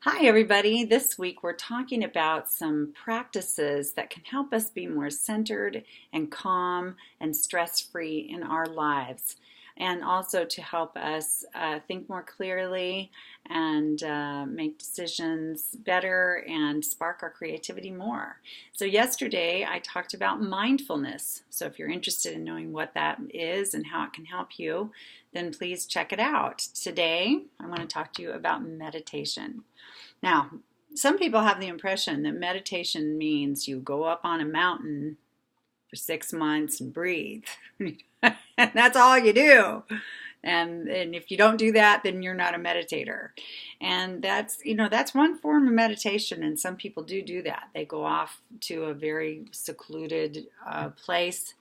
Hi, everybody. This week we're talking about some practices that can help us be more centered and calm and stress-free in our lives, and also to help us think more clearly and make decisions better and spark our creativity more. So, yesterday I talked about mindfulness. So, if you're interested in knowing what that is and how it can help you, then please check it out. Today I want to talk to you about meditation. Now, some people have the impression that meditation means you go up on a mountain for 6 months and breathe. And that's all you do. And if you don't do that, then you're not a meditator. And that's one form of meditation, and some people do that. They go off to a very secluded place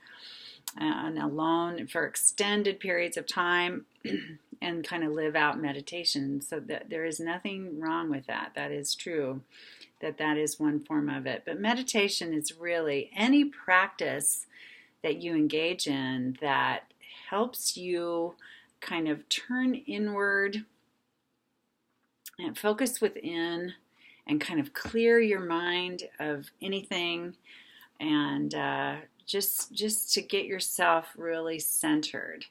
and alone for extended periods of time and kind of live out meditation. So that there is nothing wrong with that. That is true, that is one form of it. But meditation is really any practice that you engage in that helps you kind of turn inward and focus within and kind of clear your mind of anything and just to get yourself really centered.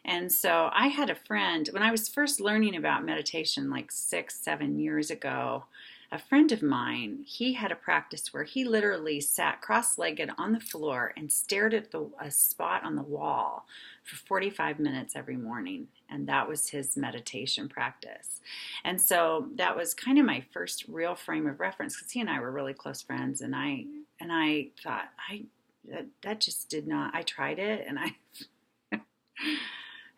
And so I had a friend, when I was first learning about meditation like 6, 7 years ago, a friend of mine, he had a practice where he literally sat cross-legged on the floor and stared at a spot on the wall for 45 minutes every morning. And that was his meditation practice. And so that was kind of my first real frame of reference, because he and I were really close friends. And I thought, that just did not, I tried it and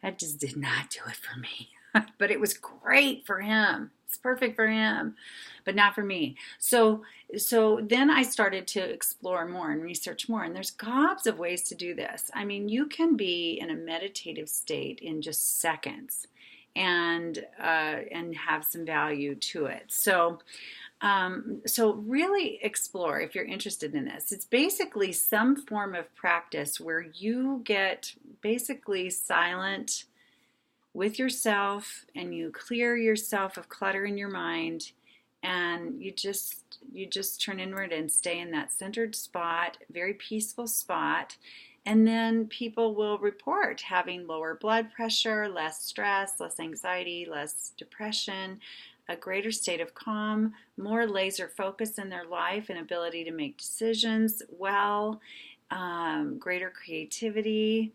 that just did not do it for me. But it was great for him. It's perfect for him, but not for me. So then I started to explore more and research more, and there's gobs of ways to do this. I mean, you can be in a meditative state in just seconds and have some value to it. So really explore if you're interested in this. It's basically some form of practice where you get basically silent with yourself and you clear yourself of clutter in your mind, and you just turn inward and stay in that centered spot, very peaceful spot. And then people will report having lower blood pressure, less stress, less anxiety, less depression, a greater state of calm, more laser focus in their life and ability to make decisions well, greater creativity,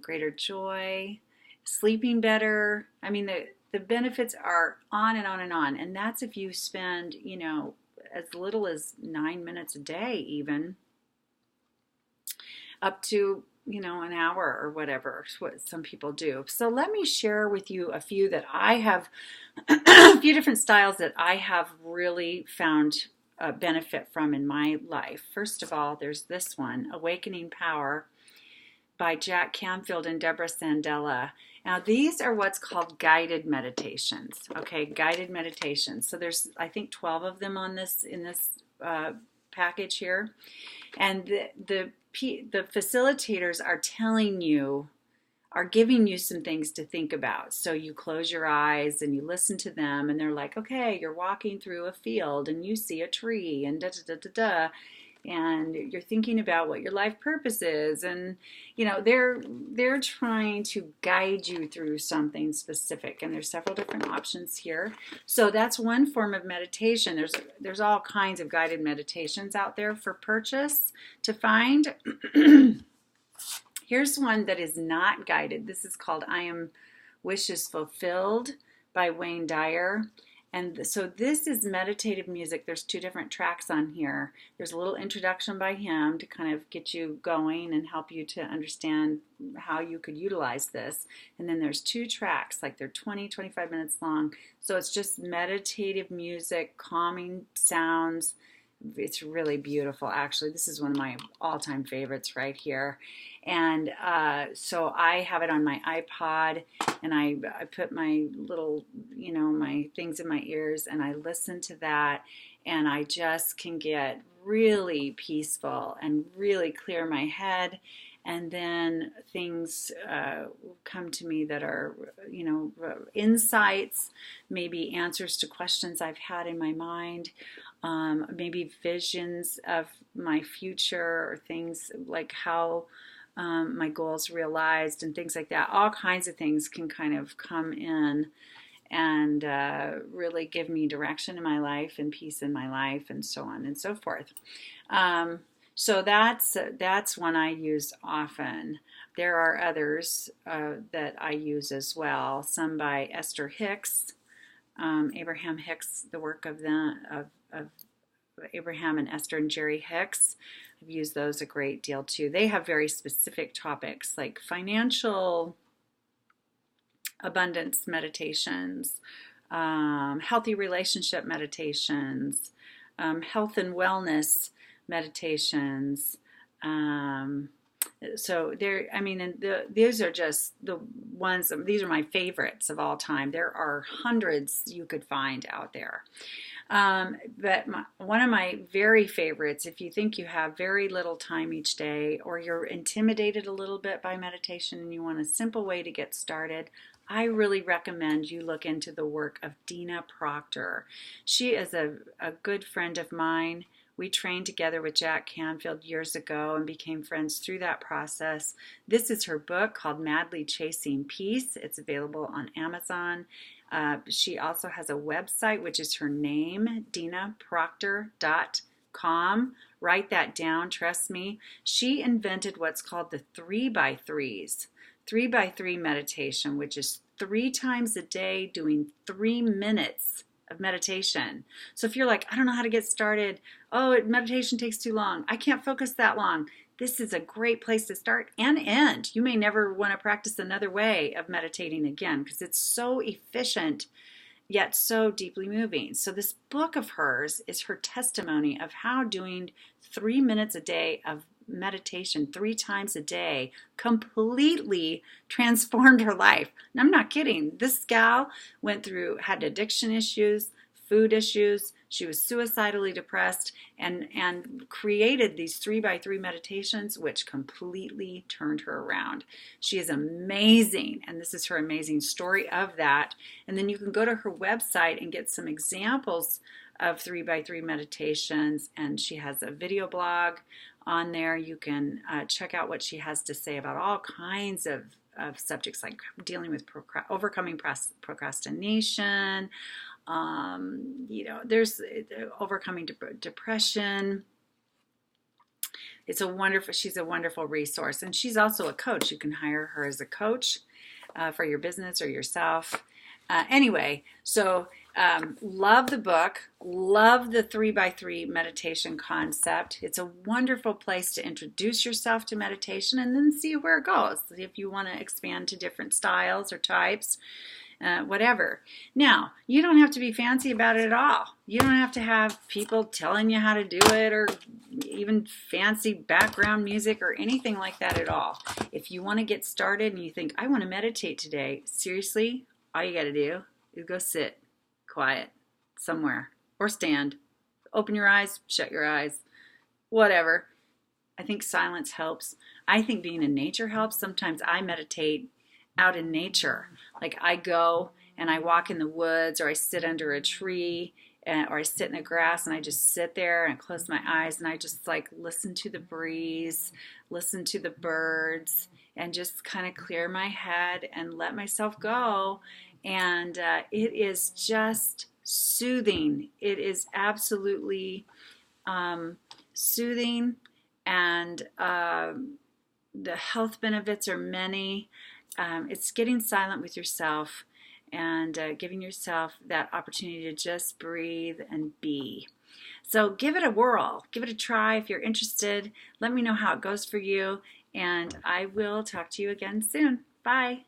greater joy, sleeping better. I mean, the benefits are on and on and on. And that's if you spend, as little as 9 minutes a day, even up to an hour or whatever, what some people do. So let me share with you a few that I have, a few different styles that I have really found benefit from in my life. First of all, there's this one, Awakening Power by Jack Canfield and Deborah Sandella. Now, these are what's called guided meditations. Okay, guided meditations. So there's, I think, 12 of them on this in this package here, and the facilitators are giving you some things to think about. So you close your eyes and you listen to them, and they're like, okay, you're walking through a field and you see a tree and da da da da da, and you're thinking about what your life purpose is, and they're trying to guide you through something specific, and there's several different options here. So that's one form of meditation. There's all kinds of guided meditations out there for purchase to find. Here's one that is not guided. This is called I Am Wishes Fulfilled by Wayne Dyer. And so this is meditative music. There's 2 different tracks on here. There's a little introduction by him to kind of get you going and help you to understand how you could utilize this. And then there's 2 tracks, like they're 20, 25 minutes long. So it's just meditative music, calming sounds. It's really beautiful, actually. This is one of my all-time favorites right here. And so I have it on my iPod, and I put my little, my things in my ears, and I listen to that, and I just can get really peaceful and really clear my head and then things come to me that are, insights, maybe answers to questions I've had in my mind, maybe visions of my future, or things like how my goals realized and things like that. All kinds of things can kind of come in and really give me direction in my life and peace in my life, and so on and so forth. So that's one I use often. There are others that I use as well. Some by Esther Hicks, Abraham Hicks, the work of Abraham and Esther and Jerry Hicks. I've used those a great deal too. They have very specific topics like financial abundance meditations, healthy relationship meditations, health and wellness meditations. So there, these are just the ones, these are my favorites of all time. There are hundreds you could find out there. But one of my very favorites, if you think you have very little time each day, or you're intimidated a little bit by meditation and you want a simple way to get started, I really recommend you look into the work of Deena Proctor. She is a good friend of mine. We trained together with Jack Canfield years ago and became friends through that process. This is her book called Madly Chasing Peace. It's available on Amazon. She also has a website, which is her name, DeenaProctor.com. Write that down, trust me. She invented what's called the 3x3s. 3x3 meditation, which is 3 times a day doing 3 minutes of meditation. So if you're like, I don't know how to get started, meditation takes too long, I can't focus that long, this is a great place to start and end. You may never want to practice another way of meditating again because it's so efficient yet so deeply moving. So this book of hers is her testimony of how doing 3 minutes a day of meditation 3 times a day completely transformed her life. And I'm not kidding. This gal had addiction issues, food issues. She was suicidally depressed and created these 3x3 meditations, which completely turned her around. She is amazing. And this is her amazing story of that. And then you can go to her website and get some examples of 3x3 meditations. And she has a video blog on there. You can check out what she has to say about all kinds of subjects like dealing with overcoming procrastination, there's overcoming depression. She's a wonderful resource, and she's also a coach. You can hire her as a coach for your business or yourself. Love the book, love the 3x3 meditation concept. It's a wonderful place to introduce yourself to meditation and then see where it goes. If you want to expand to different styles or types, whatever. Now, you don't have to be fancy about it at all. You don't have to have people telling you how to do it or even fancy background music or anything like that at all. If you want to get started and you think, I want to meditate today, seriously, all you got to do is go sit quiet somewhere or stand. Open your eyes, shut your eyes, whatever. I think silence helps. I think being in nature helps. Sometimes I meditate out in nature. Like I go and I walk in the woods, or I sit under a tree, or I sit in the grass and I just sit there and close my eyes and I just like listen to the breeze, listen to the birds, and just kind of clear my head and let myself go. And it is just soothing. It is absolutely soothing, and the health benefits are many. It's getting silent with yourself and giving yourself that opportunity to just breathe and be. So give it a whirl. Give it a try if you're interested. Let me know how it goes for you, and I will talk to you again soon. Bye.